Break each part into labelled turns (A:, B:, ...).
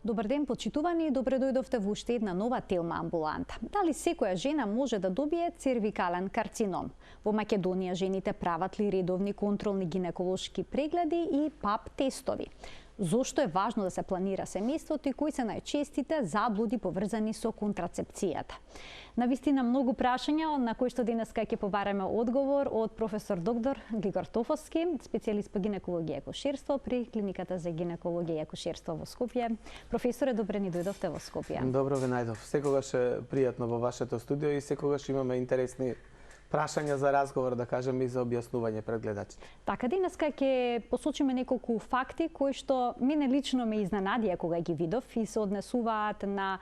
A: Добар ден, почитувани, добре дојдовте во уште една нова телма амбуланта. Дали секоја жена може да добие цервикален карцином? Во Македонија жените прават ли редовни контролни гинеколошки прегледи и ПАП тестови? Зошто е важно да се планира семејството и кои се најчестите заблуди поврзани со контрацепцијата? Навистина многу прашања на кои што денеска ќе побараме одговор од професор доктор Глигор Тофовски, специјалист по гинекологија и акушерство при Клиниката за гинекологија и акушерство во Скопје. Професоре, добре ни дојдовте во Скопје.
B: Добро ве најдов. Секогаш е пријатно во вашето студио и секогаш имаме интересни прашања за разговор, да кажем, и за објаснување пред гледачите.
A: Така, денеска ќе посочиме неколку факти кои што мене лично ме изненадија кога ги видов и се однесуваат на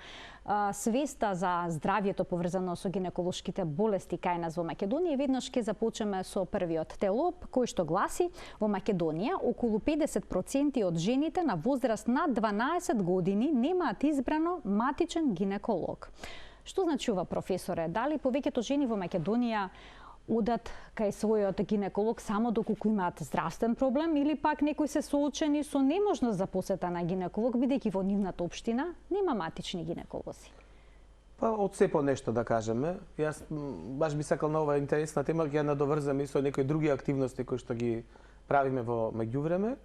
A: свеста за здравјето поврзано со гинеколошките болести кај нас во Македонија. И веднаш ќе започнеме со првиот телоп, кој што гласи: во Македонија околу 50% од жените на возраст над 12 години немаат избрано матичен гинеколог. Што значи ова, професоре? Дали повеќето жени во Македонија одат кај својот гинеколог само доколку имаат здравствен проблем или пак некои се соочени со неможност за посета на гинеколог бидејќи во нивната општина нема матични гинеколози?
B: Па од се по нешто, да кажеме. Јас баш би сакал на оваа интересна тема ќе ја надоврзам и со некои други активности кои што ги правиме во меѓувреме.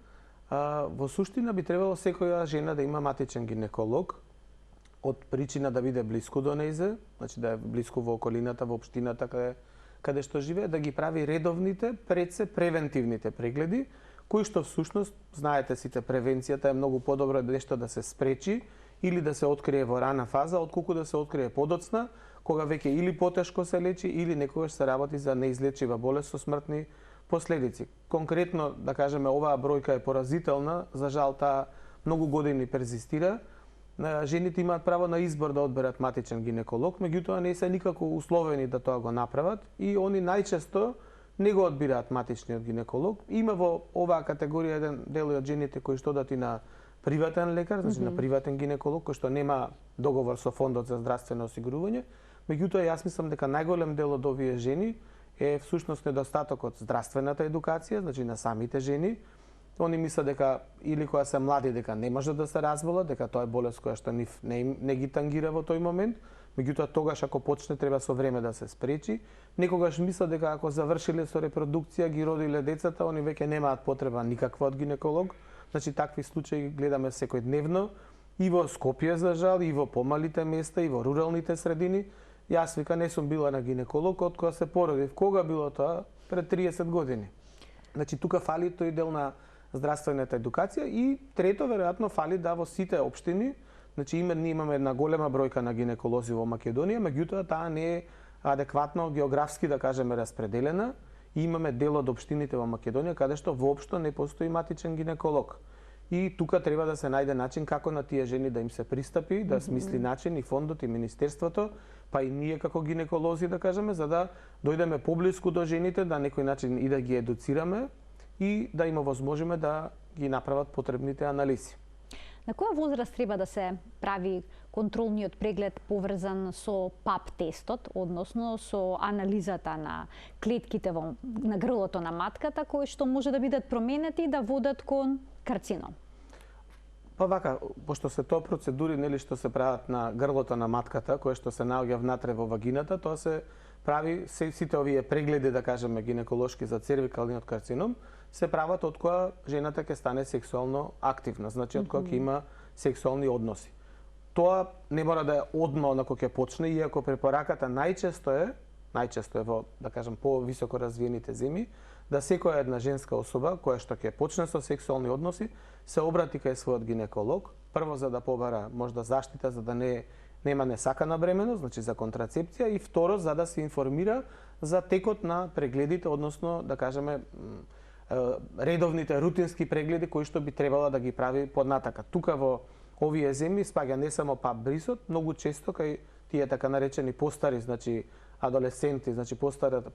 B: Во суштина би требало секоја жена да има матичен гинеколог, од причина да биде блиску до нејзе, значи да е блиску во околината, во општината каде што живее, да ги прави редовните, пред се превентивните прегледи, кои што всушност, знаете сите, превенцијата е многу подобро нешто да се спречи или да се открие во рана фаза, отколку да се открие подоцна, кога веќе или потешко се лечи, или некогаш се работи за неизлечива болест со смртни последици. Конкретно, да кажеме, оваа бројка е поразителна, за жал таа многу години перзистира. Жените имаат право на избор да одберат матичен гинеколог, меѓутоа не се никако условени да тоа го направат и они најчесто не го одбираат матичниот гинеколог. Има во оваа категорија еден дел од жените кои што одат и на приватен лекар, значи на приватен гинеколог, кој што нема договор со Фондот за здравствено осигурување. Меѓутоа јас мислам дека најголем дел од овие жени е всушност недостатокот здравствената едукација, значи на самите жени. Они мислат дека или кога се млади дека не може да се разболат, дека тоа е болест која што нив не ги тангира во тој момент, меѓутоа тогаш ако почне треба со време да се спречи. Некогаш мислат дека ако завршиле со репродукција, ги родиле децата, они веќе немаат потреба никаква од гинеколог. Значи такви случаи гледаме секојдневно и во Скопје за жал, и во помалите места, и во руралните средини. Јас вика не сум била на гинеколог од кога се породив. Кога било тоа? Пред 30 години. Значи тука фали тој дел на здравствената едукација и трето веројатно фали да во сите општини, значи ние имаме една голема бројка на гинеколози во Македонија, меѓутоа таа не е адекватно географски, да кажеме, распределена и имаме дел од општините во Македонија каде што воопшто не постои матичен гинеколог. И тука треба да се најде начин како на тие жени да им се пристапи, да смисли начин и фондот и министерството, па и ние како гинеколози, да кажеме, за да дојдеме поблиску до жените, да некој начин и да ги едуцираме и да им овозможиме да ги направат потребните анализи.
A: На која возраст треба да се прави контролниот преглед поврзан со ПАП тестот, односно со анализата на клетките на грлото на матката, кои што може да бидат променети и да водат кон карцином?
B: Па вака, пошто се тоа процедури нели што се прават на грлото на матката, кое што се наоѓа внатре во вагината, тоа се прави сите овие прегледи, да кажеме, гинеколошки за цервикалниот карцином, се прават од кога жената ќе стане сексуално активна, значи од кога ќе има сексуални односи. Тоа не мора да е одма онако ќе почне, иако препораката најчесто е во, да кажем, повисоко развиените земји, да секоја една женска особа која што ќе почне со сексуални односи се обрати кај својот гинеколог, прво за да побара можда заштита за да нема несакана бременост, значи за контрацепција, и второ за да се информира за текот на прегледите, односно да кажеме редовните рутински прегледи кои што би требала да ги прави поднатака. Тука во овие земји спаѓа не само ПАП брисот, многу често кај тие така наречени постари, значи адолесценти, значи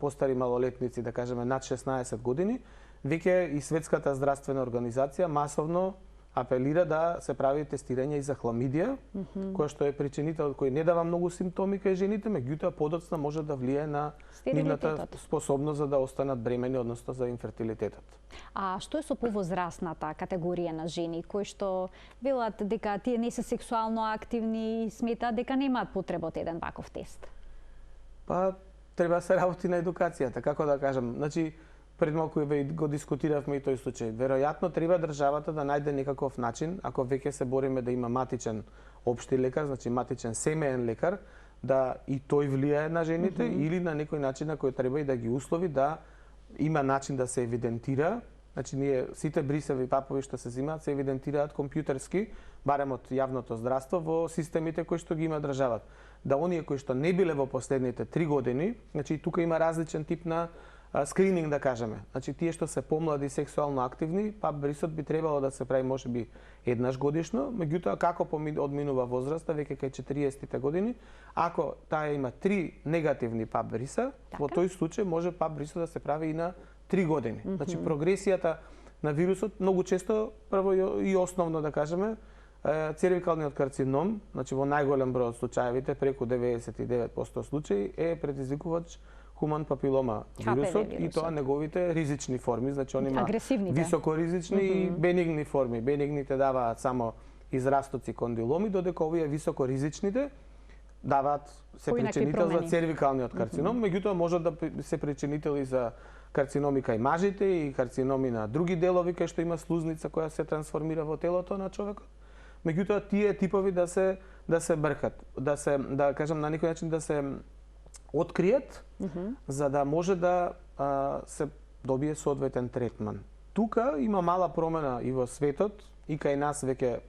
B: постари малолетници, да кажеме над 16 години, веќе и Светската здравствена организација масовно апелира да се прави тестирање и за хламидија, која што е причинител кој не дава многу симптоми кај жените, меѓутоа подоцна може да влијае на нивната способност за да останат бремени, односно за инфертилитетот.
A: А што е со повозрасната категорија на жени кои што велат дека тие не се сексуално активни и сметаат дека немаат потреба од еден ваков тест?
B: Па треба да се работи на едукацијата, како да кажам. Значи, пред малку го дискутиравме и тој случај. Веројатно треба државата да најде некаков начин, ако веќе се бориме да има матичен општи лекар, значи матичен семеен лекар, да и тој влијае на жените или на некој начин на кој треба и да ги услови да има начин да се евидентира. Значи ние сите брисеви папови што се земаат се евидентираат компјутерски, барем од јавното здравство во системите кои што ги има државата. Да оние кои што не биле во последните 3 години, значи тука има различен тип на скрининг да кажеме. Значи тие што се помлади сексуално активни, пап брисот би требало да се прави можеби еднаш годишно, меѓутоа како одминува возраста веќе кај 40-тите години, ако таа има 3 негативни пап бриса, во тој случај може пап брисот да се прави и на 3 години. Значи прогресијата на вирусот многу често прво и основно да кажеме цервикалниот карцином, значи во најголем број од случаевите, преку 99% случаи е предизвикувач хуман папилома вирусот и тоа неговите ризични форми, значи он има високоризични и бенигни форми. Бенигните даваат само израстоци кондиломи, додека овие високоризичните даваат се причинител за цервикалниот карцином, меѓутоа можат да се причинители за карциноми кај мажите и карциноми на други делови кај што има слузница која се трансформира во телото на човекот. Меѓутоа тие типови да се бркат, да кажам на некој начин да се откриет, за да може да се добие соодветен третман. Тука има мала промена и во светот, и кај нас веќе,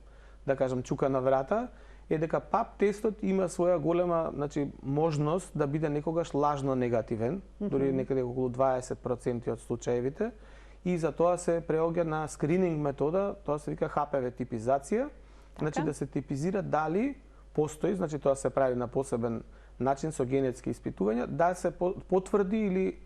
B: да кажам, чука на врата, е дека пап тестот има своја голема, значи, можност да биде некогаш лажно негативен, дури некаде околу 20% од случаевите, и за тоа се преоѓа на скрининг метода, тоа се вика ХПВ типизација, значи да се типизира дали постои, значи тоа се прави на посебен начин со генетски испитувања, да се потврди или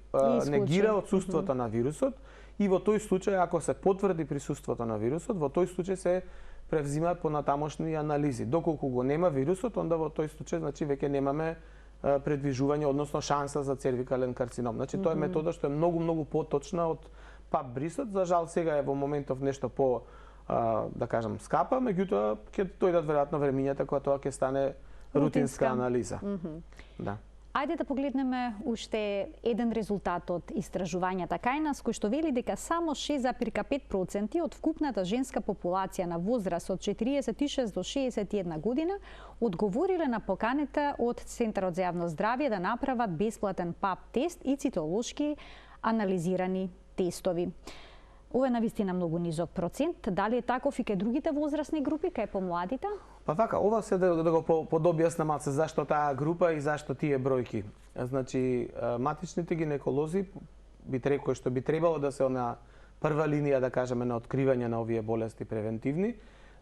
B: негира отсуството на вирусот, и во тој случај, ако се потврди присуството на вирусот, во тој случај се превзимаат понатамошни анализи. Доколку го нема вирусот, онда во тој случај, значи, веќе немаме предвижување, односно шанса за цервикален карцином. Значи, тоа е метода што е многу поточна од пап брисот. За жал, сега е во моментов нешто по, да кажам, скапа, меѓутоа ќе дојдат веројатно времињата кога тоа ќе стане рутинска анализа. Да.
A: Ајде да погледнеме уште еден резултат од истражувањата кај нас, кој што вели дека само 6,5% од вкупната женска популација на возраст од 46 до 61 година одговориле на поканите од Центарот за јавно здравје да направат бесплатен пап тест и цитолошки анализирани тестови. Ова е навистина многу низок процент. Дали е таков и кај другите возрастни групи, кај помладите?
B: Па вака, ова се да го подобјасна малце зашто таа група и зашто тие бројки. Значи, матичните гинеколози кои што би требало да се на прва линија, да кажеме, на откривање на овие болести превентивни,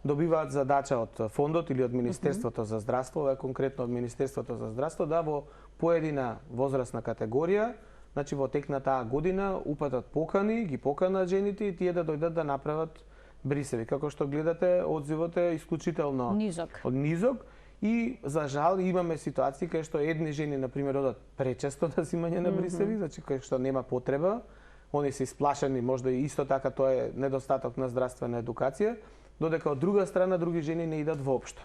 B: добиваат задача од фондот или од Министерството за здравство, ова е конкретно од Министерството за здравство, да во поедина возрастна категорија, значи во тек на таа година упатат покани, ги поканат жените и тие да дојдат да направат брисеви. Како што гледате, одзивот е исклучително низок и за жал имаме ситуации кај што едни жени на пример одат пречесто на земање на брисеви, значи кај што нема потреба, они се исплашени, можда и исто така тоа е недостаток на здравствена едукација, додека од друга страна други жени не идат воопшто.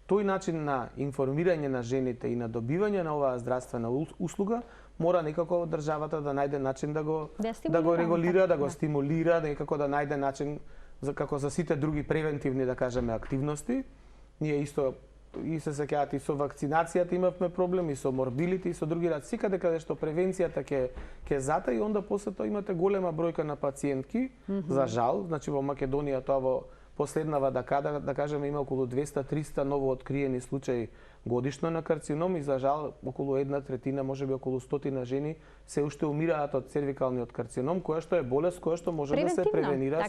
B: Тој начин на информирање на жените и на добивање на оваа здравствена услуга мора некако државата да најде начин да го регулира, да го стимулира, некако да најде начин како за сите други превентивни, да кажеме, активности. Ние исто и се сеќавате и со вакцинацијата имавме проблем, и со морбилите, и со други секаде каде што превенцијата ќе зата и онда после тоа имате голема бројка на пациентки, за жал, значи во Македонија тоа во последнава декада, да кажеме, има околу 200-300 ново откриени случаи годишно на карцином и за жал околу 1/3, можеби околу 100 жени се уште умираат од цервикалниот карцином, која што е болест која што може да се превенира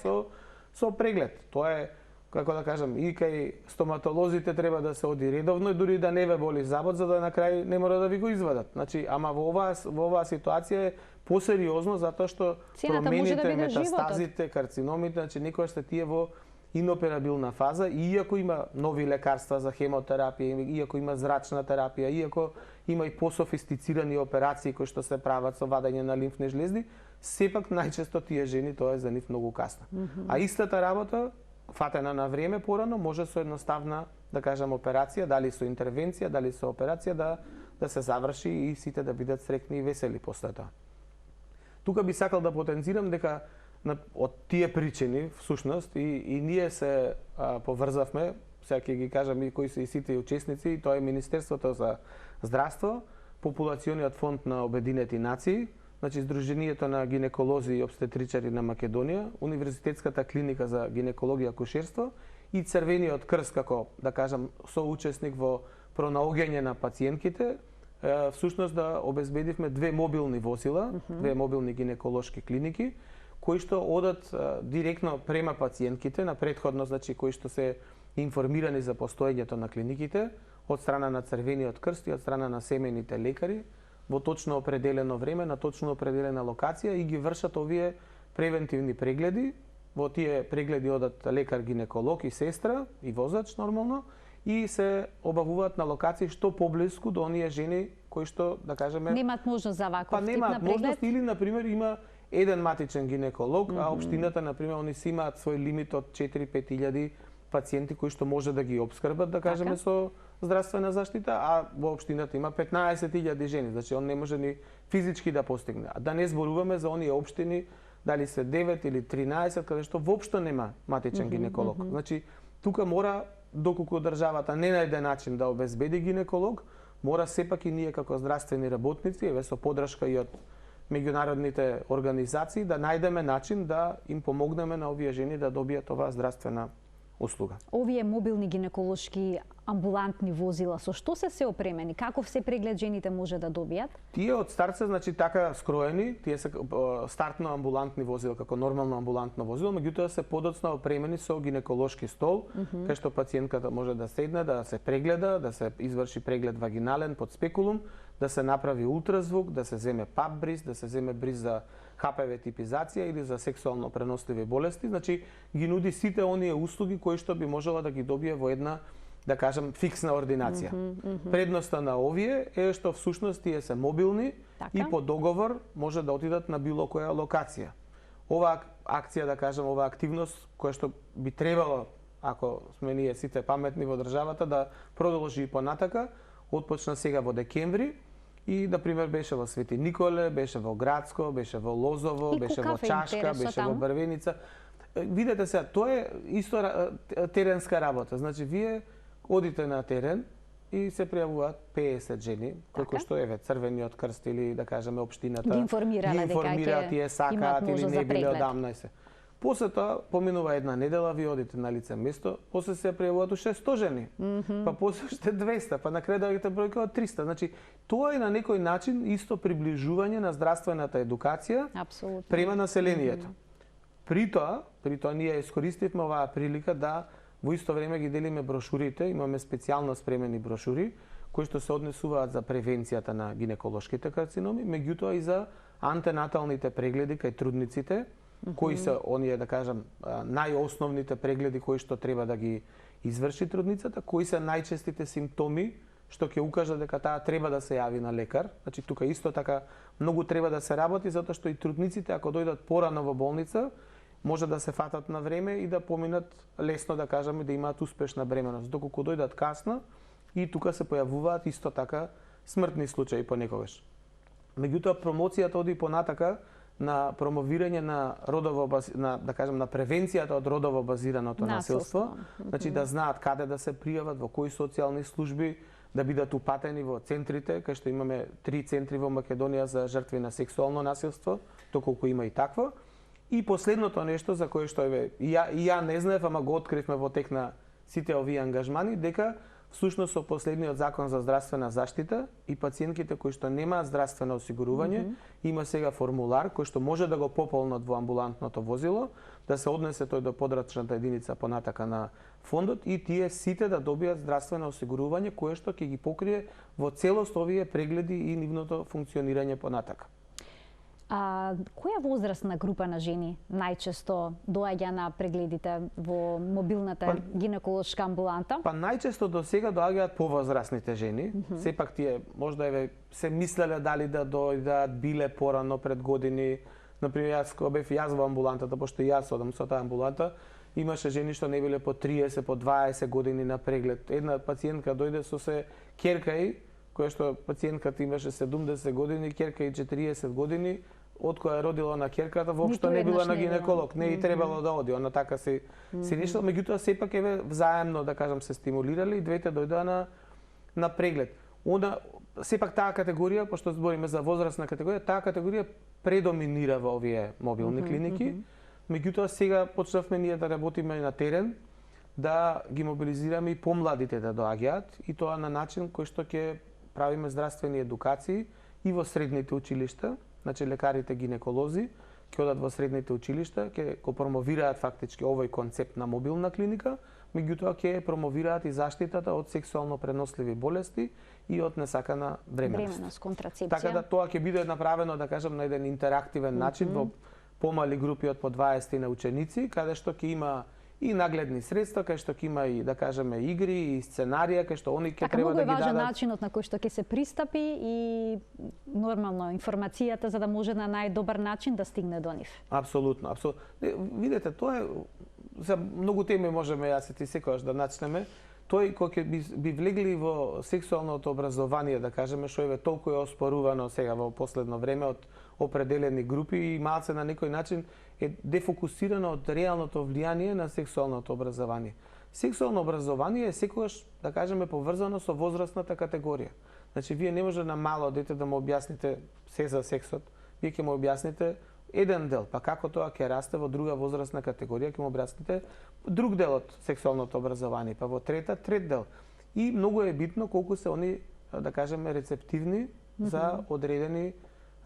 B: со преглед. Тоа е, како да кажам, и кај стоматолозите треба да се оди редовно и дури да не ве боли забот, за да на крај не мора да ви го извадат. Значи, ама во оваа ситуација е посериозно затоа што промените, метастазите, карциномите, значи некоја сте тие во иноперабилна фаза, и иако има нови лекарства за хемотерапија, иако има зрачна терапија, иако има и пософистицирани операции кои што се прават со вадење на лимфни жлезди, сепак најчесто тие жени тоа е за нив многу касно. А истата работа, фатена на време порано, може со едноставна, да кажам, операција, дали со интервенција, дали со операција, да се заврши и сите да бидат среќни и весели после тоа. Тука би сакал да потенцирам дека од тие причини, всушност, и ние се поврзавме, сега ќе ги кажам и кои се и сите учесници, и тоа е Министерството за здравство, Популациониот фонд на Обединети нации, значи Сдруженијето на гинеколози и обстетричари на Македонија, Универзитетската клиника за гинекологија и акушерство и Црвениот крст како, да кажам, соучесник во пронаоѓање на пациентките, всушност да обезбедивме две мобилни возила, две мобилни гинеколошки клиники, кои што одат директно према пациентките, на претходно, значи, кои што се информирани за постоењето на клиниките, од страна на Црвениот крст и од страна на семејните лекари, во точно определено време, на точно определена локација и ги вршат овие превентивни прегледи. Во тие прегледи одат лекар, гинеколог и сестра и возач нормално и се обавуваат на локации што поблиску до оние жени кои што, да кажеме,
A: немаат можност за ваков тип на
B: немаат
A: преглед
B: можност или на пример има еден матичен гинеколог, а општината на пример они си имаат свој лимит од 4-5 илјади пациенти кои што може да ги обскрбат, да кажеме, со здравствена заштита, а во општината има 15.000 жени, значи он не може ни физички да постигне. А да не зборуваме за оние општини, дали се 9 или 13, каде што воопшто нема матичен гинеколог. Значи, тука мора, доколку државата не најде начин да обезбеди гинеколог, мора сепак и ние како здравствени работници, еве со подршка и од меѓународните организации, да најдеме начин да им помогнеме на овие жени да добијат оваа здравствена услуга.
A: Овие мобилни гинеколошки амбулантни возила, со што се опремени? Каков се преглед жените може да добијат?
B: Тие од старт се, значи, така скроени, тие се стартно амбулантни возила, како нормално амбулантно возило, меѓутоа се подоцна опремени со гинеколошки стол, кај што пациентката може да седне, да се прегледа, да се изврши преглед вагинален под спекулум, да се направи ултразвук, да се земе пап бриз, да се земе бриз за ХПВ типизација или за сексуално преносливи болести, значи ги нуди сите оние услуги кои што би можела да ги добие во една, да кажам, фиксна ординација. Предноста на овие е што всушност тие се мобилни и по договор може да отидат на било која локација. Оваа акција, да кажам, оваа активност која што би требало, ако сме ние сите паметни во државата, да продолжи и понатака, отпочна сега во декември и, да пример, беше во Свети Николе, беше во Градско, беше во Лозово, беше во Чашка, беше во Брвеница. Видете се, тоа е исто теренска работа. Значи, вие одите на терен и се пријавуваат 50 жени, колку што еве Црвениот крст или, да кажеме, општината
A: ги информира
B: тие сакаат или не биле одамна и се. После тоа поминува една недела, ви одите на лице место, после се пријавуваат уште 100 жени, па после уште 200, па на крај доаѓате бројка од 300. Значи, тоа е на некој начин исто приближување на здравствената едукација према населението. При тоа ние искористивме оваа прилика да во исто време ги делиме брошурите, имаме специјално спремени брошури кои што се однесуваат за превенцијата на гинеколошките карциноми, меѓутоа и за антенаталните прегледи кај трудниците, кои се оние, да кажам, најосновните прегледи кои што треба да ги изврши трудницата, кои се најчестите симптоми што ќе укажат дека таа треба да се јави на лекар. Значи, тука исто така многу треба да се работи, затоа што и трудниците, ако дојдат порано во болница, може да се фатат на време и да поминат лесно, да кажеме, да имаат успешна бременост. Доколку дојдат касно, и тука се појавуваат исто така смртни случаи понекогаш. Меѓутоа, промоцијата оди понатака на промовирање на да кажем, на превенцијата од родово базираното насилство. Значи, да знаат каде да се пријават, во кои социјални служби, да бидат упатени во центрите, кај што имаме 3 центри во Македонија за жртви на сексуално насилство, доколку има и такво. И последното нешто за кое што и ја не знаев, ама го откривме во тек на сите овие ангажмани, дека всушност со последниот закон за здравствена заштита и пациентките кои што немаат здравствено осигурување, има сега формулар кој што може да го пополнат во амбулантното возило, да се однесе тој до подрачната единица понатака на фондот и тие сите да добијат здравствено осигурување кое што ќе ги покрие во целост овие прегледи и нивното функционирање понатака.
A: Која возрастна група на жени најчесто доаѓа на прегледите во мобилната гинеколошка амбуланта?
B: Па најчесто до сега доаѓаат повозрастните жени. Сепак тие можда се мислеле дали да дојдат, биле порано пред години. Например, јас кога бев во амбулантата, пошто и јас одам со таа амбуланта, имаше жени што не биле по 30, по 20 години на преглед. Една пациентка дојде со се ќерка, која што пациентката имаше 70 години, ќерка и 40 години, од која е родила на ќерката, воопшто не била на гинеколог, не и требало да оди, она така се решила, меѓутоа сепак взаемно, да кажам, се стимулирали и двете дојдоа на преглед. Она сепак таа категорија, пошто збориме за возрастна категорија, таа категорија предоминира во овие мобилни клиники. Меѓутоа сега почнавме ние да работиме на терен, да ги мобилизираме и помладите да доаѓаат, и тоа на начин кој што ќе правиме здравствени едукации и во средните училишта, значи лекарите гинеколози ќе одат во средните училишта, ќе го промовираат фактички овој концепт на мобилна клиника, меѓутоа ќе промовираат и заштитата од сексуално преносливи болести и од несакана бременост.
A: Контрацепција.
B: Така да тоа ќе биде направено, да кажам, на еден интерактивен начин во помали групи од по 20 на ученици, каде што ќе има и нагледни средства, кај што ќе има и, да кажеме, игри и сценарија, кај што они ќе треба да ги дадат. Така, многу е важен
A: начинот на кој што ќе се пристапи и нормално информацијата за да може на најдобар начин да стигне до нив.
B: Апсолутно, апсолутно. Видете, тоа е за многу теми можеме јас и ти секогаш да начнеме. Тој кој ќе би влегли во сексуалното образование, да кажеме, што е толку е оспорувано сега во последно време од определени групи и малце на некој начин е дефокусирано од реалното влијание на сексуалното образование. Сексуално образование е секогаш, да кажеме, поврзано со возрастната категорија. Значи, вие не може на мало дете да му објасните се за сексот, вие ќе му објасните еден дел, па како тоа ќе расте во друга возрастна категорија, ќе му објасните друг дел од сексуалното образование, па во трет дел. И многу е битно колку се они, да кажеме, рецептивни за одредени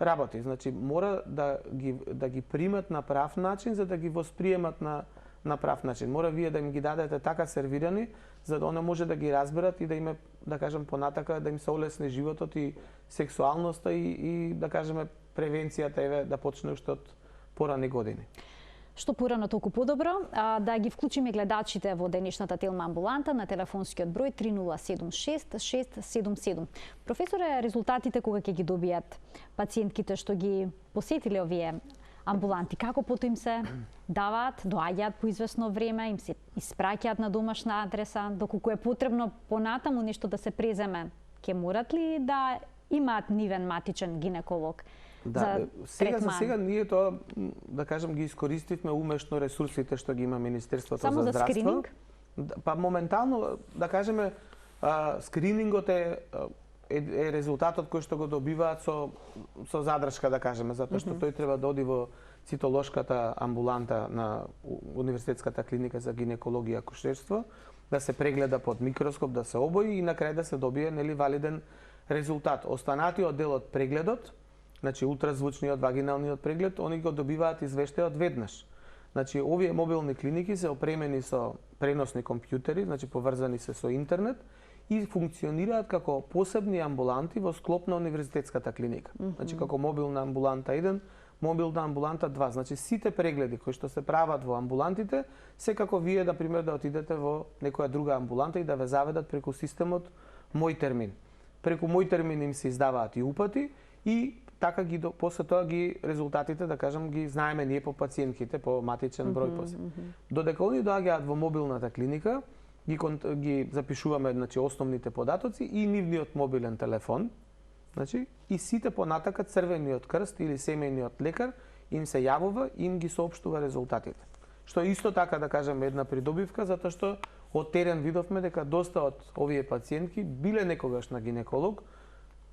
B: работи. Значи, мора да ги примат на прав начин, за да ги восприемат на прав начин. Мора вие да им ги дадете така сервирани, за да они може да ги разберат и да им, да кажем, понатака, да им се олесни животот и сексуалноста и да кажеме, превенцијата да почне уште од порани години.
A: Што порано толку подобро, да ги вклучиме гледачите во денешната Телма амбуланта на телефонскиот број 3076 677. Професоре, резултатите кога ќе ги добијат пациентките што ги посетиле овие амбуланти, како потоа им се даваат, доаѓаат по известно време, им се испраќаат на домашна адреса, доколку е потребно понатаму нешто да се преземе, ќе морат ли да имаат нивен матичен гинеколог?
B: Да, за сега ние тоа, да кажем, ги искористивме умешно ресурсите што ги има Министерството
A: за здравство. Само за скрининг?
B: Па моментално, да кажеме, скринингот е резултатот кој што го добиваат со задршка, да кажеме, затоа што тој треба да оди во цитолошката амбуланта на Универзитетската клиника за гинекологија и акушерство, да се прегледа под микроскоп, да се обои и на крај да се добие валиден резултат. Останатиот дел од прегледот, значи ултразвучниот, вагиналниот преглед, они го добиваат извештајот веднаш. Значи, овие мобилни клиники се опремени со преносни компјутери, значи поврзани се со интернет и функционираат како посебни амбуланти во склоп на Универзитетската клиника. Значи, како мобилна амбуланта 1, мобилна амбуланта 2. Значи, сите прегледи кои што се прават во амбулантите, се како вие, да пример, да отидете во некоја друга амбуланта и да ве заведат преку системот Мој термин. Преку Мој термин им се издаваат и упати и така после тоа резултатите, да кажам, ги знаеме ние по пациентките, по матичен број после. Додека они доаѓаат во мобилната клиника, ги запишуваме, значи, основните податоци и нивниот мобилен телефон, значи, и сите понатака Црвениот крст или семејниот лекар им се јавува и им ги соопштува резултатите. Што е исто така, да кажем, една придобивка, затоа што од терен видовме дека доста од овие пациентки биле некогаш на гинеколог,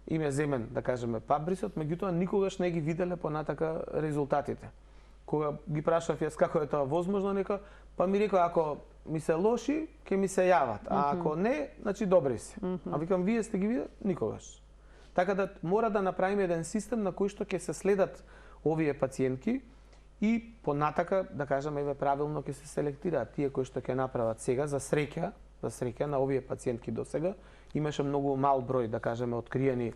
B: им е земен, да кажеме, папбрисот, меѓутоа никогаш не ги виделе понатака резултатите. Кога ги прашав јас како е тоа возможно, нека, па ми рекоа, ако ми се лоши, ќе ми се јават, а ако не, значи добри се. А викам, вие сте ги видели? Никогаш. Така да мора да направиме еден систем на кој што ќе се следат овие пациентки и понатака, да кажеме, правилно ќе се селектираат тие кои што ќе направат сега за среќа на овие пациентки до сега. Имаше многу мал број, да кажеме, откриени,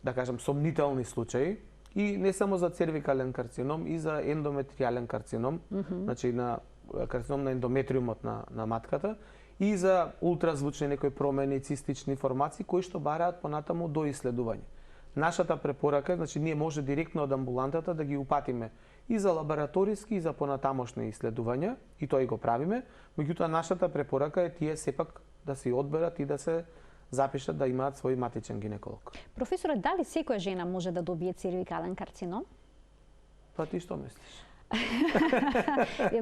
B: да кажем, сомнителни случаи, и не само за цервикален карцином, и за ендометриален карцином, значи на карцином на ендометриумот на матката, и за ултразвучни некои промени, цистични формации кои што бараат понатаму до исследување. Нашата препорака е, значи ние може директно од амбулантата да ги упатиме и за лабораториски и за понатамошни исследувања, и тоа и го правиме, меѓутоа нашата препорака е тие сепак да се одберат и да се запишат да имаат свој матичен гинеколог.
A: Професоре, дали секоја жена може да добие цервикален карцином?
B: Па ти што мислиш?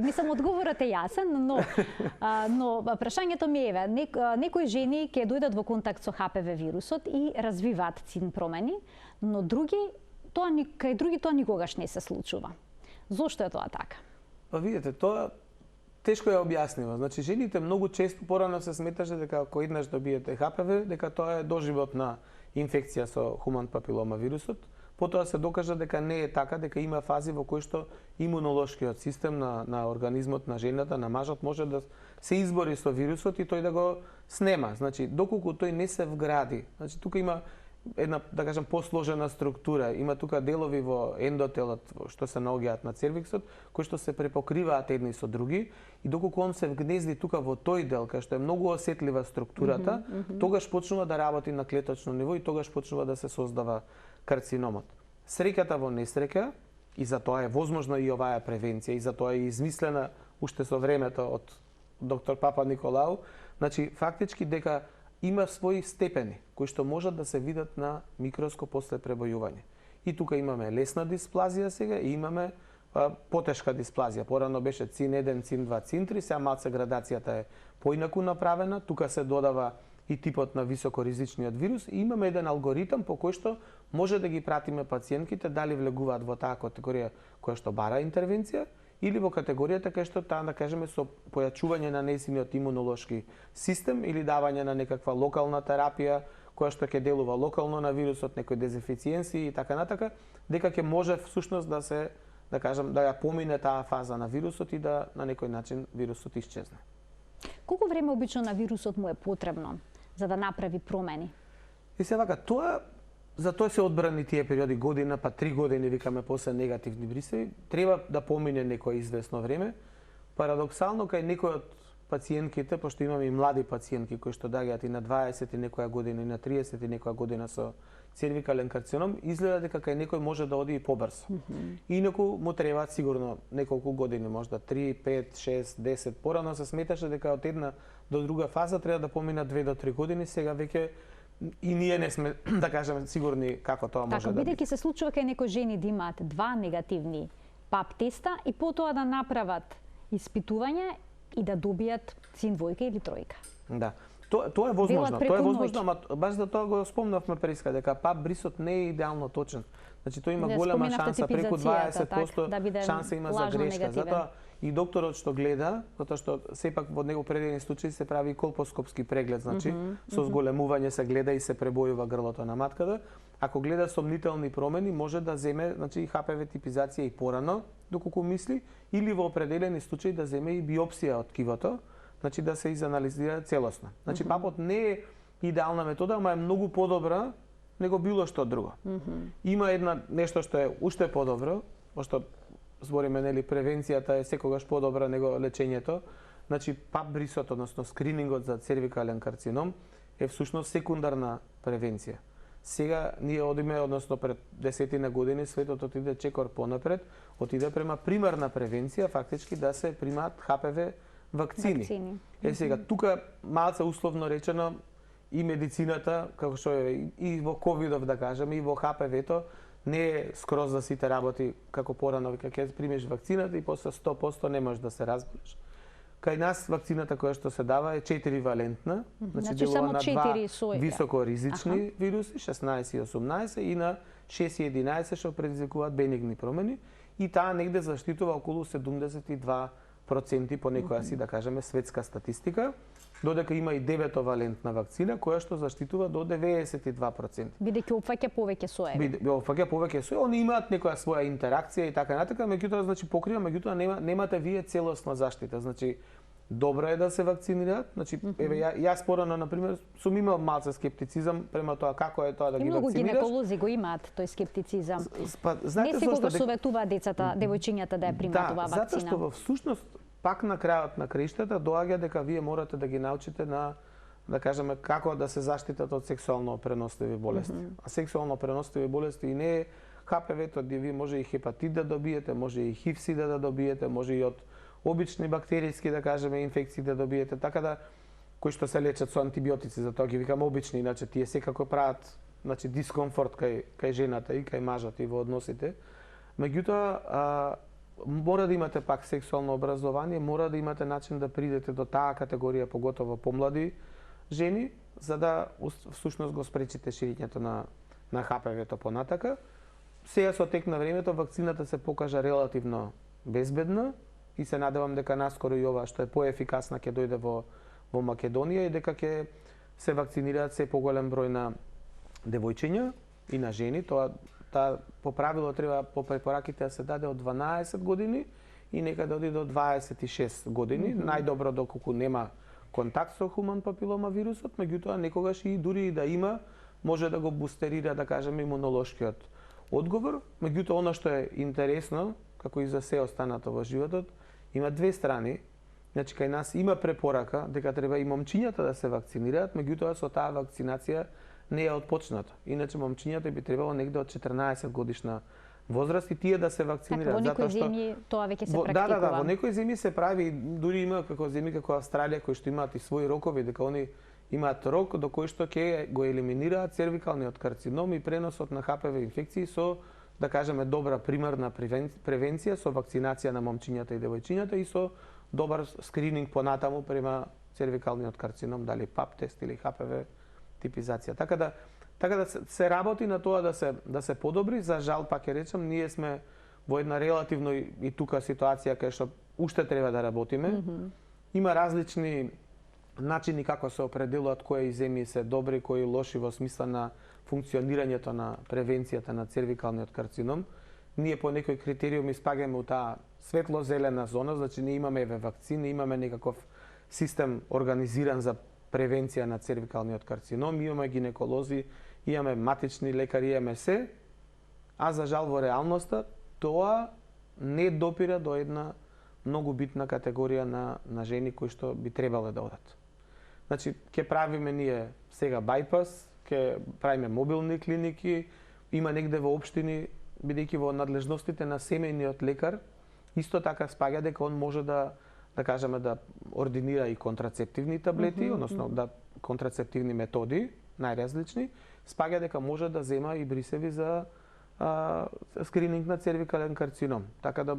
A: Мислам, одговорот е јасен, но прашањето ми е, некои жени ќе дојдат во контакт со HPV вирусот и развиваат цин промени, но кај други тоа никогаш не се случува. Зошто е тоа така?
B: Па видите, тоа тешко е објаснимо. Значи, жените многу често порано се сметаше дека ако еднаш добиете HPV, дека тоа е доживотна инфекција со хуман папилома вирусот. Потоа се докажа дека не е така, дека има фази во кои што имунолошкиот систем на организмот на жената, на мажот, може да се избори со вирусот и тој да го снема. Значи, доколку тој не се вгради, значи тука има една, да кажам, посложена структура. Има тука делови во ендотелот што се наоѓаат на цервиксот, кои што се препокриваат едни со други, и доколку он се вгнезди тука во тој дел, кај што е многу осетлива структурата, тогаш почнува да работи на клеточно ниво и тогаш почнува да се создава карциномот. Среќата во несреќа, и за тоа е возможна и оваа превенција, и за тоа е измислена уште со времето од доктор Папа Николау, значи фактички дека има своји степени кои што можат да се видат на микроскоп после пребојување. И тука имаме лесна дисплазија сега и имаме потешка дисплазија. Порано беше цин 1, цин 2, цин 3, сега малце градацијата е поинаку направена, тука се додава и типот на високоризичниот вирус и имаме еден алгоритам по кој што може да ги пратиме пациентките дали влегуваат во таа категорија која што бара интервенција или во категоријата кај што таа, да кажеме, со појачување на нејзиниот имунолошки систем или давање на некаква локална терапија која што ќе делува локално на вирусот, некои дезинфициенси и така натака, дека ќе може всушност да се, да кажам, да ја помине таа фаза на вирусот и да на некој начин вирусот исчезне.
A: Колку време обично на вирусот му е потребно за да направи промени?
B: И се вака, за тоа се одбрани тие периоди, година, па 3 години, викаме, после негативни брисеви, треба да помине некое известно време. Парадоксално, кај некој од пациентките, пошто имаме и млади пациентки кои што доаѓаат и на 20 и некоја година, и на 30 и некоја година со цервикален карцином, изгледа дека кај некој може да оди и побрзо. Инаку му требаат сигурно неколку години, можда 3, 5, 6, 10. Порано се сметаше дека од една до друга фаза треба да помина 2 до 3 години, сега веќе и ние не сме, да кажеме, сигурни како тоа може да биде.
A: Бидејќи се случува кај некои жени да имаат 2 негативни ПАП теста и потоа да направат испитување и да добијат цин 2 или 3.
B: Да. Тоа е возможно, ама баш за тоа го спомнавме преска дека ПАП брисот не е идеално точен. Значи тој има голема шанса, преку 20% шанса има за грешка. Затоа и докторот што гледа, затоа што сепак во него определени случаи се прави колпоскопски преглед, значи со зголемување се гледа и се пребојува грлото на матката. Ако гледа сомнителни промени, може да земе, значи, HPV типизација и порано, доколку мисли, или во определени случаи да земе и биопсија од ткивото, значи да се изанализира целосно. Значи папот не е идеална метода, ама е многу подобра него било што друго. Има една нешто што е уште подобро, пошто збориме, нели, превенцијата е секогаш подобра него лечењето. Значи пап брисот, односно скринингот за цервикален карцином е всушност секундарна превенција. Сега ние одиме, односно пред 10 години светот отиде чекор понапред, отиде према примарна превенција, фактички да се примаат HPV вакцини. Сега тука малце условно речено и медицината, како што е и во ковидов, да кажеме, и во HPV-то не е скроз да сите работи како порано, ќе примеш вакцината и после 100% не можеш да се разболеш. Кај нас вакцината која што се дава е 4-валентна, значи делува на 2 високоризични вируси, 16 и 18, и на 6 и 11 што предизвикуваат бенигни промени, и таа негде заштитува околу 72% по некоја си, да кажеме, светска статистика, додека има и 9-валентна вакцина која што заштитува до 92%.
A: Бидејќи опфаќа повеќе соеви.
B: Опфаќа повеќе соеви, они имаат некоја своја интеракција и така натака, меѓутоа, значи, покрива, меѓутоа немате вие целосна заштита. Значи, добро е да се вакцинираат. Значи, еве јас порано на пример сум имал малце скептицизам према тоа како е тоа да
A: И
B: ги
A: многу
B: вакцинираш.
A: гинеколози го имаат тој скептицизам.
B: Знаете
A: Не секогаш советуваат децата, девојчињата да ја примат оваа вакцина.
B: Затоа што во всушност пак на крајот на краиштата доаѓа дека вие морате да ги научите на, да кажеме, како да се заштитат од сексуално преносливи болести. А сексуално преносливи болести и не е ХПВ-то, вие може и хепатит да добиете, може и HIV-сида да добиете, може и од обични бактериски, да кажеме, инфекции да добиете, така да кои што се лечат со антибиотици, затоа ги викам обични, иначе тие секако прават, значи, дискомфорт кај жената и кај мажот и во односите. Меѓутоа, мора да имате пак сексуално образование, мора да имате начин да придете до таа категорија, поготово помлади жени, за да всушност го спречите ширењето на ХПВ-то понатака. Сега со тек на времето вакцината се покажа релативно безбедна и се надевам дека наскоро и ова што е поефикасна ќе дојде во Македонија и дека ќе се вакцинираат се поголем број на девојчиња и на жени. Тоа по правило треба по препораките да се даде од 12 години и нека да оди до 26 години, најдобро доколку нема контакт со хуман папилома вирусот, меѓутоа некогаш и дури и да има, може да го бустерира, да кажеме, имунолошкиот одговор. Меѓутоа, она што е интересно, како и за се останато во животот, има две страни. Значи, кај нас има препорака дека треба и момчињата да се вакцинираат, меѓутоа со таа вакцинација не е отпочната. Иначе момчињата би требало негде од 14 годишна возраст и тие да се вакцинираат.
A: Така, во некои земји тоа веќе се практикува.
B: Да, во некои земји се прави, дури има како земји како Австралија кои што имаат и своји рокови, дека они имаат рок до кој што ќе го елиминираат цервикалниот карцином и преносот на ХПВ инфекции со, да кажеме, добра примарна превенција со вакцинација на момчињата и девојчињата и со добар скрининг понатаму према цервикалниот карцином, дали ПАП тест или ХПВ типизација. Така да се работи на тоа да се подобри. За жал, пак ќе речам, ние сме во една релативно и тука ситуација кај што уште треба да работиме. Има различни начини како се определуваат кои земји се добри, кои лоши во смисла на функционирањето на превенцијата на цервикалниот карцином. Ние по некои критериуми спаѓаме у таа светло-зелена зона, значи ние имаме вакцини, имаме некаков систем организиран за превенција на цервикалниот карцином, имаме гинеколози, имаме матични лекари, имаме се, а за жал во реалноста тоа не допира до една многу битна категорија на жени кои што би требале да одат. Значи, ќе правиме ние сега байпас, ќе правиме мобилни клиники, има негде во општини, бидејќи во надлежностите на семејниот лекар, исто така спаѓа дека он може да кажеме да ординира и контрацептивни таблети, односно да контрацептивни методи, најразлични, спаѓа дека може да зема и брисеви за скрининг на цервикален карцином. Така да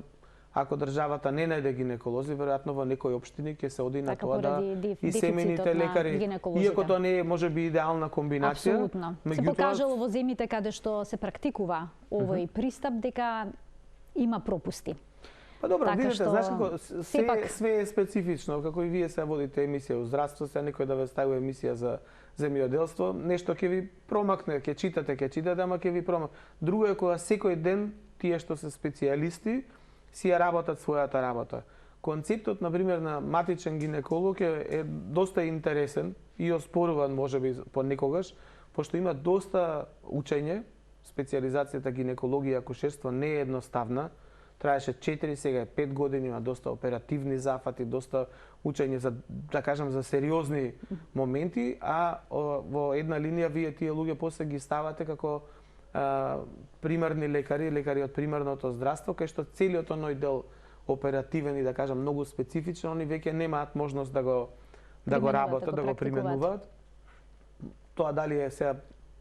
B: ако државата не најде гинеколози, веројатно во некои општини ќе се оди на тоа да и семејните лекари, иако тоа не е можеби идеална комбинација.
A: Апсолутно. Се покажало во земјите каде што се практикува овој пристап дека има пропусти.
B: Па добро, видите, знаеш како све е специфично, како и вие се водите емисија у здравство, се некој да ве ставува емисија за земјоделство, нешто ќе ви промакне, ќе читате, ама ќе ви промакне. Друго е кога секој ден тие што се специјалисти си ја работат својата работа. Концептот, например, на матичен гинеколог е доста интересен и оспоруван можеби понекогаш, пошто има доста учење, специјализацијата гинекологија и акушерство не е едноставна. Траеше 4, сега е 5 години, има доста оперативни зафати, доста учење за, да кажам, за сериозни моменти, а во една линија вие тие луѓе после ги ставате како примарни лекари, лекари од примарното здравство, кај што целиот оној дел оперативен и да кажам многу специфичен, они веќе немаат можност да го работат, да го применуваат. Тоа дали е сега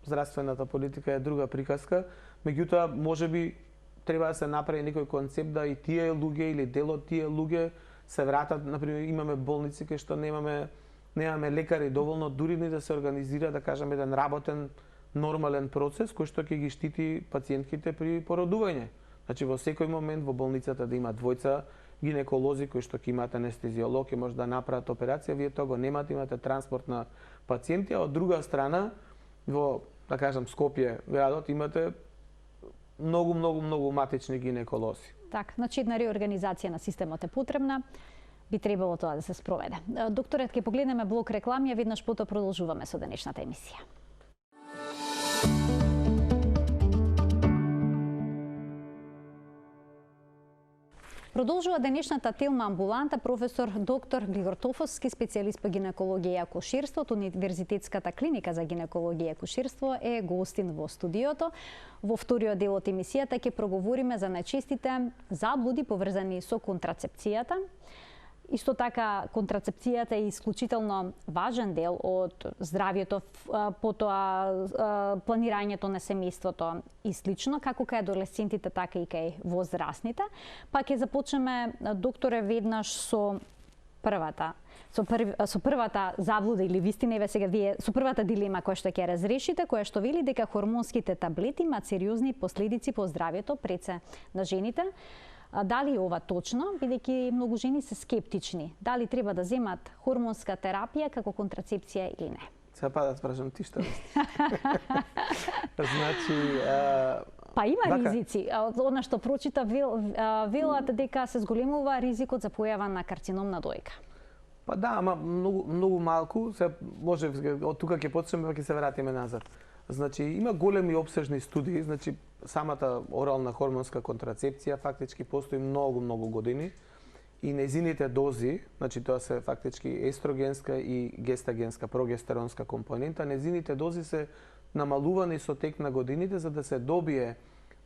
B: здравствената политика е друга приказка, меѓутоа можеби треба да се направи некој концепт да и тие луѓе или дел од тие луѓе се вратат, например, имаме болници кај што немаме лекари доволно, дури ни да се организира, да кажам, еден работен нормален процес кој што ќе ги штити пациентките при породување. Значи во секој момент во болницата да има двојца гинеколози кои што ќе имаат анестезиолог, ќе може да направат операција, вие тоа го немате, имате транспорт на пациенти, а од друга страна во, да кажам, Скопје градот имате многу матични гинеколози.
A: Така, значи една реорганизација на системот е потребна. би требало тоа да се спроведе. Докторет, ќе погледнеме блок реклами, а веднаш потоа продолжуваме со денешната емисија. Продолжува денешната телма амбуланта професор доктор Григор Тофовски, специјалист по гинекологија и акушерство од Универзитетската клиника за гинекологија и акушерство е гостин во студиото. Во вториот дел од емисијата ќе проговориме за најчестите заблуди поврзани со контрацепцијата. Исто така, контрацепцијата е исклучително важен дел од здравјето, потоа планирањето на семејството и слично, како кај адолесцентите, така и кај возрастните. Па ќе започнеме, докторе, веднаш со првата заблуда или вистина, еве сега вие со првата дилема која што ќе разрешите, која што вели дека хормонските таблети имаат сериозни последици по здравјето пред се на жените. Дали е ова точно, бидејќи многу жени се скептични? Дали треба да земат хормонска терапија како контрацепција или не?
B: Сега па да спрашам ти што мислиш. Значи,
A: па има ризици. Она што прочита велат дека се зголемува ризикот за појава на карцином на дојка.
B: Па да, ама многу малку, се може од тука ќе почнеме, па ќе се вратиме назад. Значи, има големи опсежни студии, значи самата орална хормонска контрацепција фактички постои многу години и нејзините дози, значи тоа се фактички естрогенска и гестагенска, прогестеронска компонента, нејзините дози се намалувани со тек на годините за да се добие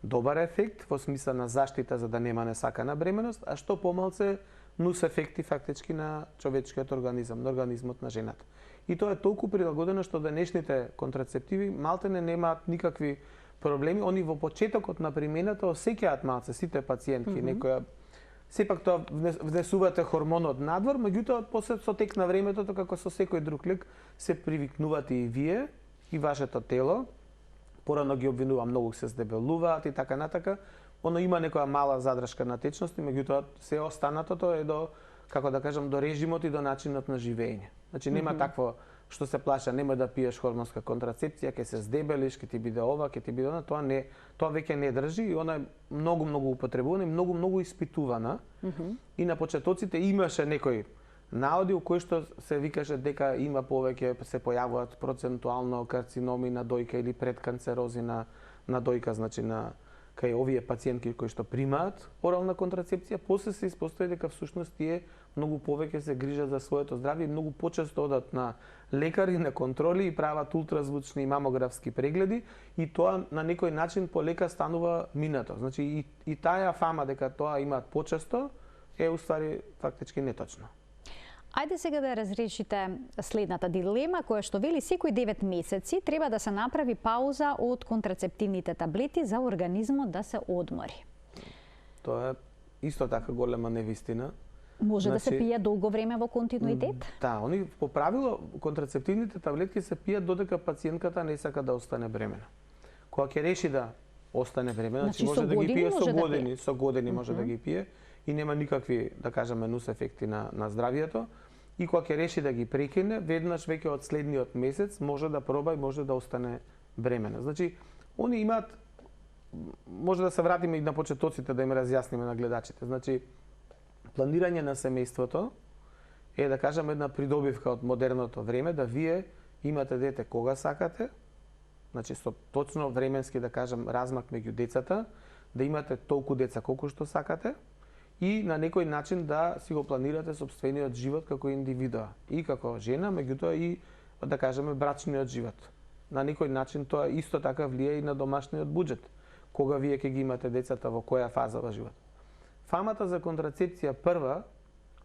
B: добар ефект во смисла на заштита за да нема несакана бременост, а што помалце нус ефекти фактички на човечкиот организам, на организмот на жената. И тоа е толку прилагодено што денешните контрацептиви малтене немаат никакви проблеми. Они во почетокот на примената осеќаат малце сите пациентки, некоја сепак тоа внесувате хормонот надвор, меѓутоа после со тек на времето, како со секој друг лек, се привикнувате и вие и вашето тело. Порано ги обвинува многу се здебелуваат и така натака. Оно има некоја мала задршка на течности, меѓутоа се останатото е до, како да кажам, до режимот и до начинот на живење. Значи нема такво што се плаша, нема да пиеш хормонска контрацепција, ќе се здебелиш, ќе ти биде ова, ќе ти биде она, тоа веќе не држи и она е многу употребувана и многу испитувана. И на почетоците имаше некој наоди у кој што се викаше дека има повеќе, се појавуваат процентуално карциноми на дојка или предканцерози на дојка, значи кај овие пациентки кои што примаат орална контрацепција, после се испостави дека всушност тие многу повеќе се грижат за своето здравје и многу почесто одат на лекари, на контроли и прават ултразвучни и мамографски прегледи и тоа на некој начин полека станува минато. Значи и таа фама дека тоа имаат почесто е уствари фактички неточно.
A: Ајде сега да разрешите следната дилема, која што вели секои 9 месеци треба да се направи пауза од контрацептивните таблети за организмот да се одмори.
B: Тоа е исто така голема невистина.
A: Може да се пие долго време во континуитет?
B: Да, они по правило контрацептивните таблетки се пијат додека пациентката не сака да остане бремена. Кога ќе реши да остане бремена, значи може да ги пие со години може да ги пие и нема никакви, да кажеме, нус ефекти на здравјето. И кога ќе реши да ги прекине, веднаш веќе од следниот месец може да проба и може да остане бремена. Значи, они имаат, може да се вратиме и на почетоците да им разјасниме на гледачите. Значи, планирање на семејството е, да кажеме, една придобивка од модерното време, да вие имате дете кога сакате, значи со точно временски, да кажем, размак меѓу децата, да имате толку деца колку што сакате, и на некој начин да си го планирате сопствениот живот како индивидуа и како жена, меѓутоа и, да кажеме, брачниот живот. На некој начин тоа исто така влие и на домашниот буџет, кога вие ќе ги имате децата во која фаза во живот. Фамата за контрацепција прва,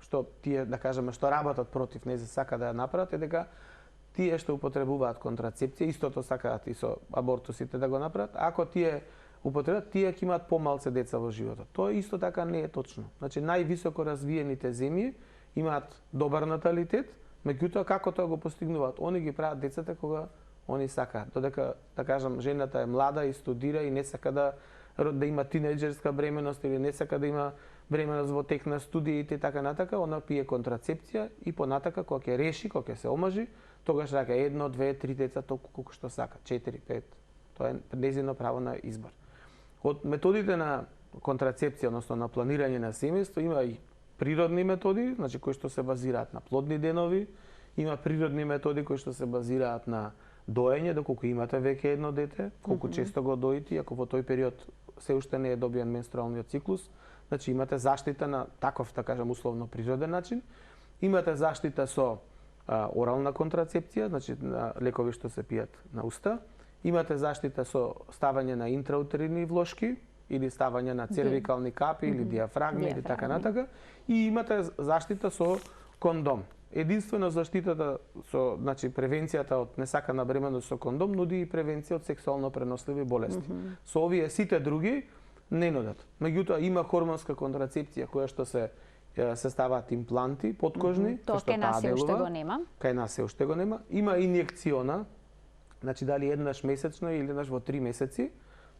B: што тие, да кажеме, што работат против не се сака да ја направат, е дека тие што употребуваат контрацепција, истото сакаат и со абортусите да го направат, ако тие употребат, тие ќе имаат помалце деца во животот. Тоа исто така не е точно. Значи, највисоко развиените земји имаат добар наталитет, меѓутоа како тоа го постигнуваат? Они ги прават децата кога они сакаат. Додека, да кажам, жената е млада и студира и не сака да има тинејџерска бременост или не сака да има бременост во тек на студиите и така натака, она пие контрацепција и понатака кога ќе реши, кога ќе се омажи, тогаш рака 1, 2, 3 деца толку колку што сака, 4, 5. Тоа е нејзино право на избор. Од методите на контрацепција, односно на планирање на семејство, има и природни методи, значи кои што се базираат на плодни денови, има природни методи кои што се базираат на доење, доколку имате веќе едно дете, колку често го доите, ако во тој период се уште не е добиен менструалниот циклус, значи имате заштита на таков, да кажам, условно природен начин. Имате заштита со орална контрацепција, значи на лекови што се пијат на уста. Имате заштита со ставање на интраутерини влошки или ставање на цервикални капи или диафрагми или така натака. И имате заштита со кондом. Единствено заштитата со, значи превенцијата од несакана бременост со кондом нуди и превенција од сексуално преносливи болести. Со овие сите други не нудат. Меѓутоа има хормонска контрацепција која што се ставаат импланти подкожни,
A: тоа кај нас се уште го нема.
B: Кај нас се уште го нема. Има инјекциона, значи дали еднаш месечно или еднаш во 3 месеци,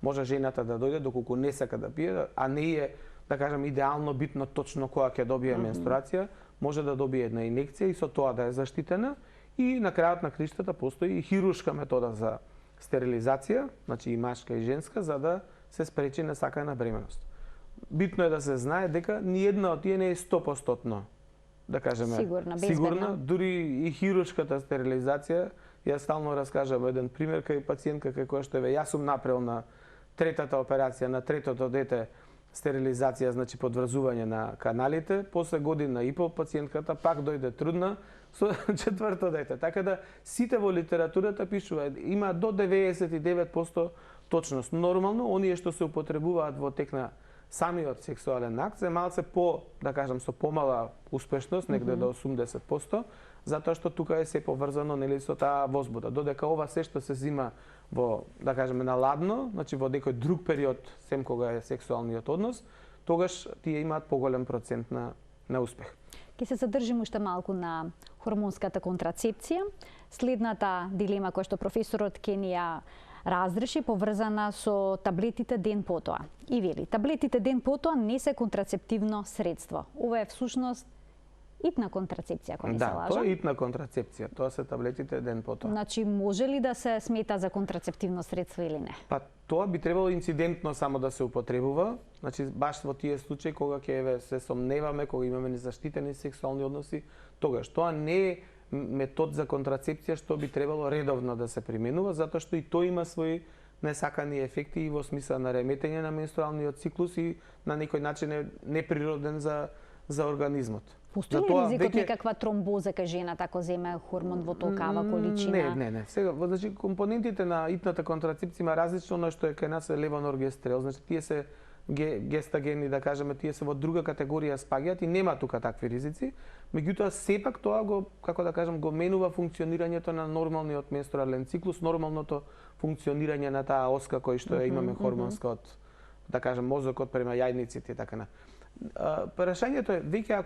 B: може жената да дојде доколку не сака да пие, а не е, да кажам, идеално битно точно кога ќе добие менструација, може да добие една инекција и со тоа да е заштитена. И на крајот на криштата постои и хируршка метода за стерилизација, значи и машка и женска, за да се спречи несакана бременост. Битно е да се знае дека ни една од тие не е 100%, да кажеме, сигурна, дури и хируршката стерилизација. Јас стално раскажам еден пример кај пациентка кај која што јас сум направил на третата операција на третото дете стерилизација, значи подврзување на каналите, после година и пол пациентката пак дојде трудна со четврто дете. Така да сите во литературата пишува има до 99% точност. Нормално оние што се употребуваат во тек на самиот сексуален акт се малце по, да кажам, со помала успешност, негде до 80%, затоа што тука е се поврзано нели со таа возбуда. Додека ова се што се зима во, да кажеме, на ладно, значи во некој друг период, сем кога е сексуалниот однос, тогаш тие имаат поголем процент на успех.
A: Ке се задржим уште малку на хормонската контрацепција. Следната дилема која што професорот ке ни ја разреши поврзана со таблетите ден потоа. И вели, таблетите ден потоа не се контрацептивно средство. Ова е всушност итна контрацепција, ако не се лажам.
B: Да, тоа е итна контрацепција, тоа се таблетите ден потоа.
A: Значи, може ли да се смета за контрацептивно средство или не?
B: Па тоа би требало инцидентно само да се употребува, значи баш во тие случаи кога ќе се сомневаме, кога имаме незаштитени сексуални односи, тогаш тоа не е метод за контрацепција што би требало редовно да се применува, затоа што и тој има своји несакани ефекти и во смисла на реметење на менструалниот циклус и на некој начин е неприроден за организмот.
A: Постои ли ризикот некаква тромбоза кај жената ако земе хормон во толкава количина?
B: Не. Сега, значи компонентите на итната контрацепција има различно, но што е кај нас е левоноргестрел, значи тие се гестагени, да кажеме, тие се во друга категорија спаѓаат и нема тука такви ризици. Меѓутоа сепак тоа го, како да кажам, го менува функционирањето на нормалниот менструален циклус, нормалното функционирање на таа оска кој што имаме хормонска од, да кажам, мозокот према јајниците и така на. Прашањето е веќе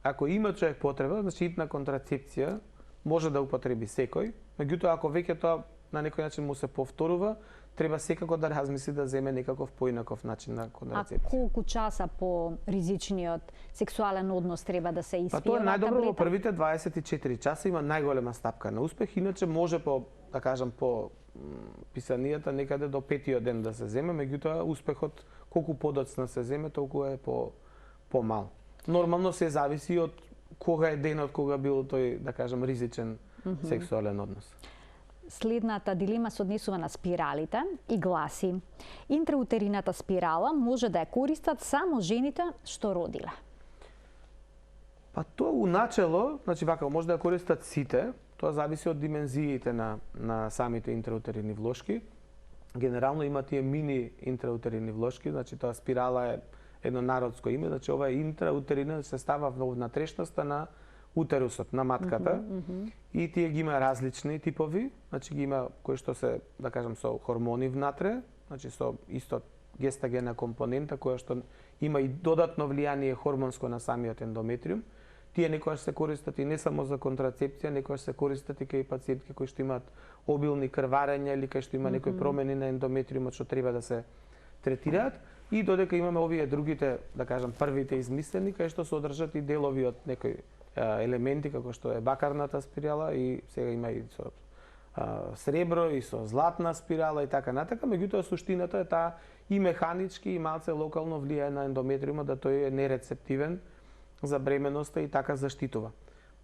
B: ако има човек потреба, значи итна контрацепција може да употреби секој, меѓутоа ако веќе тоа на некој начин му се повторува, треба секако да размисли да земе некаков поинаков начин на контрацепција.
A: А колку часа по ризичниот сексуален однос треба да се испие?
B: Па тоа е најдобро во првите 24 часа има најголема стапка на успех, иначе може по, да кажам, по писанијата некаде до 5-тиот ден да се земе, меѓутоа успехот колку подоцна се земе, толку е по мал. Нормално се зависи од кога е денот кога бил тој, да кажам, ризичен сексуален однос.
A: Следната дилема се однесува на спиралите и гласи: интраутерината спирала може да ја користат само жените што родиле.
B: Па тоа у начело, значи вака, може да ја користат сите, тоа зависи од димензиите на самите интраутерини влошки. Генерално има тие мини интраутерини влошки, значи тоа спирала е едно народско име, значи ова е интраутерина, се става во внатрешноста на утерусот, на матката. И тие ги има различни типови, значи ги има кои што се, да кажам, со хормони внатре, значи со исто гестагена компонента која што има и додатно влијание хормонско на самиот ендометриум. Тие некогаш се користат и не само за контрацепција, некогаш се користат и кај пациентки кои што имаат обилни крварења или кај што има некои промени на ендометриумот што треба да се третираат. И додека имаме овие другите, да кажам, првите измислени, кај што се одржат и делови од некои елементи, како што е бакарната спирала и сега има и со сребро и со златна спирала и така натака, меѓутоа суштината е таа и механички и малце локално влијае на ендометриумот, да тој е нерецептивен за бременоста и така заштитува.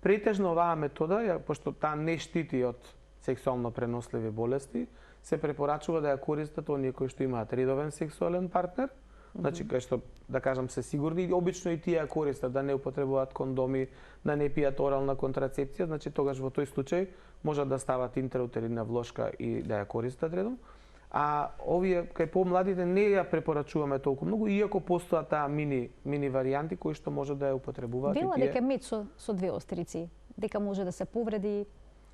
B: Претежно оваа метода, пошто таа не штити од сексуално преносливи болести, се препорачува да ја користат оние кои што имаат редовен сексуален партнер, значи кај што да кажам се сигурни, обично и тие ја користат, да не употребуваат кондоми, да не пијат орална контрацепција, значи тогаш во тој случај можат да стават интраутерина влошка и да ја користат редом. А овие кај помладите не ја препорачуваме толку многу, иако постојат таа мини варијанти кои што може да ја употребуваат.
A: Вела дека мед со две острици, дека може да се повреди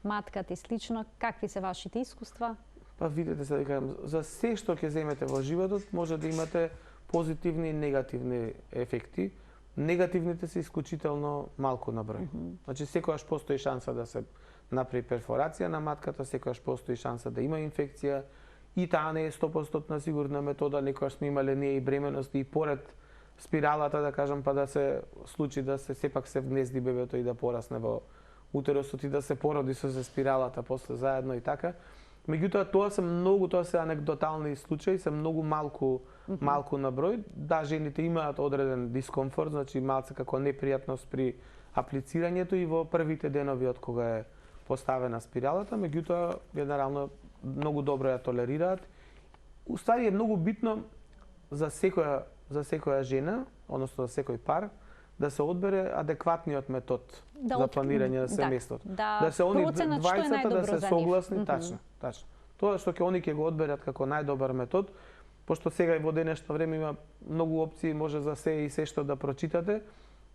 A: матката и слично. Какви се вашите искуства?
B: Па видете се дека за се што ќе земете во животот може да имате позитивни и негативни ефекти. Негативните се исклучително малку на број. Значи секогаш постои шанса да се направи перфорација на матката, секогаш постои шанса да има инфекција. И таа не е 100% сигурна метода, некогаш сме имале ние и бременности и поред спиралата, да кажам, па да се случи да се сепак се вгнезди бебето и да порасне во утеросот и да се породи со спиралата после заедно и така. Меѓутоа тоа се анегдотални случаи, се многу малку на број. Да, жените имаат одреден дискомфорт, значи малце како непријатност при аплицирањето и во првите денови од кога е поставена спиралата, меѓутоа генерално многу добро ја толерираат. Уствари е многу битно за секоја жена, односно за секој пар, да се одбере адекватниот метод за планирање на семејството.
A: Да
B: се они
A: проценат што е
B: двајцата да се согласни,
A: тачно.
B: Тоа што ќе они ќе го одберат како најдобар метод, пошто сега и во денешно време има многу опции, може за се и се што да прочитате.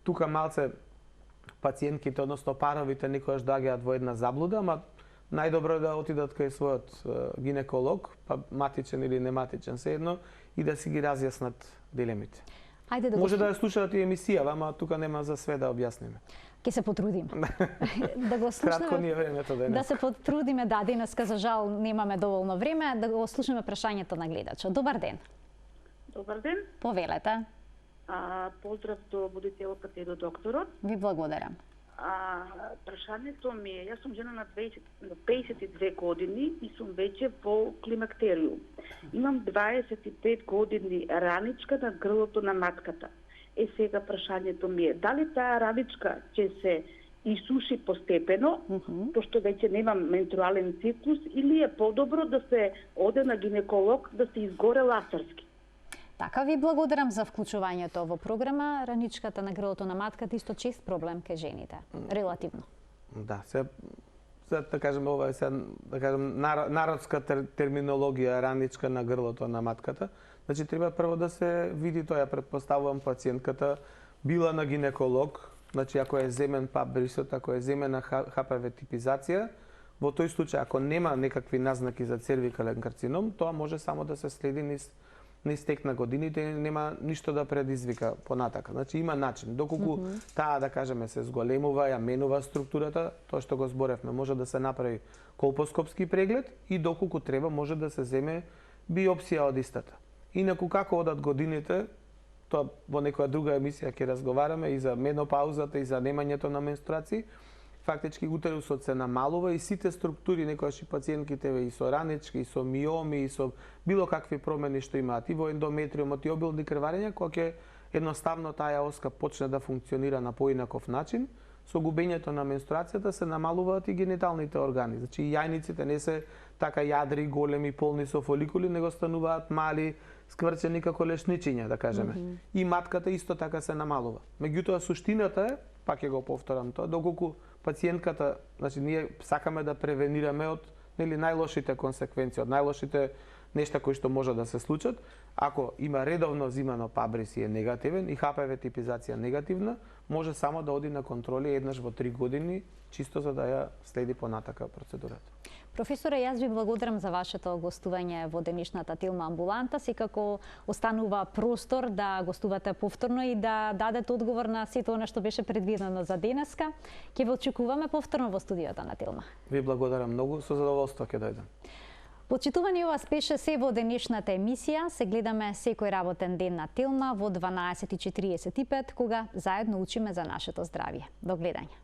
B: Тука малце пациентките, односно паровите, некогаш доаѓаат во една заблуда, ама најдобро е да отидат кај својот гинеколог, па матичен или нематичен 세едно, и да си ги разјаснат дилемите. Може да ја слушате и емисија, ама тука нема за све да објасниме.
A: Ќе се потрудиме. Да го слушнеме.
B: Кратко ни е времето денес.
A: Да се потрудиме, да, денеска за жал немаме доволно време, да го слушнеме прашањето на гледачот. Добар ден.
C: Добар ден.
A: Повелете.
C: Поздрав до водителката и до докторот.
A: Ви благодарам.
C: Прашањето ми е, јас сум жена на 52 години и сум веќе во климактериум. Имам 25 години раничка на грлото на матката. Сега прашањето ми е, дали таа раничка ќе се исуши постепено, пошто веќе немам менструален циклус, или е подобро да се оде на гинеколог да се изгоре ласерски?
A: Така, ви благодарам за вклучувањето во програма. Раничката на грлото на матката исто чест проблем кај жените, релативно.
B: Да, да кажем ова е народска терминологија раничка на грлото на матката. Значи треба прво да се види тоа, ја претпоставувам пациентката била на гинеколог, значи ако е земен пап брисот, ако е земена ХПВ типизација, во тој случај ако нема некакви назнаки за цервикален карцином, тоа може само да се следи низ тек на годините и нема ништо да предизвика понатака. Значи има начин. Доколку таа, да кажеме, се зголемува, ја менува структурата, тоа што го зборевме, може да се направи колпоскопски преглед и доколку треба може да се земе биопсија од истата. Инаку како одат годините, тоа во некоја друга емисија ќе разговараме и за менопаузата и за немањето на менструации, фактички утерусот се намалува и сите структури, некојаш и пациентките и со ранички, и со миоми, и со било какви промени што имаат и во ендометриумот и обилни крварења, кога ќе едноставно таа оска почне да функционира на поинаков начин, со губењето на менструацијата се намалуваат и гениталните органи. Значи и јајниците не се така јадри, големи, полни со фоликули, него стануваат мали, скврчени како лешничиња, да кажеме. И матката исто така се намалува. Меѓутоа суштината е, пак ќе го повторам тоа, доколку пациентката, значи ние сакаме да превенираме од најлошите консеквенции, од најлошите нешта кои што може да се случат. Ако има редовно взимано пабрис и е негативен и ХПВ типизација негативна, може само да оди на контроли еднаш во 3 години, чисто за да ја следи понатака процедурата.
A: Професоре, јас ви благодарам за вашето гостување во денешната Телма амбуланта. Секако останува простор да гостувате повторно и да дадете одговор на сето она што беше предвидено за денеска. Ќе ве очекуваме повторно во студиото на Телма.
B: Ви благодарам многу, со задоволство ќе дојдам.
A: Почитувани, ова спеше се во денешната емисија. Се гледаме секој работен ден на Телма во 12:45, кога заедно учиме за нашето здравје. До гледање.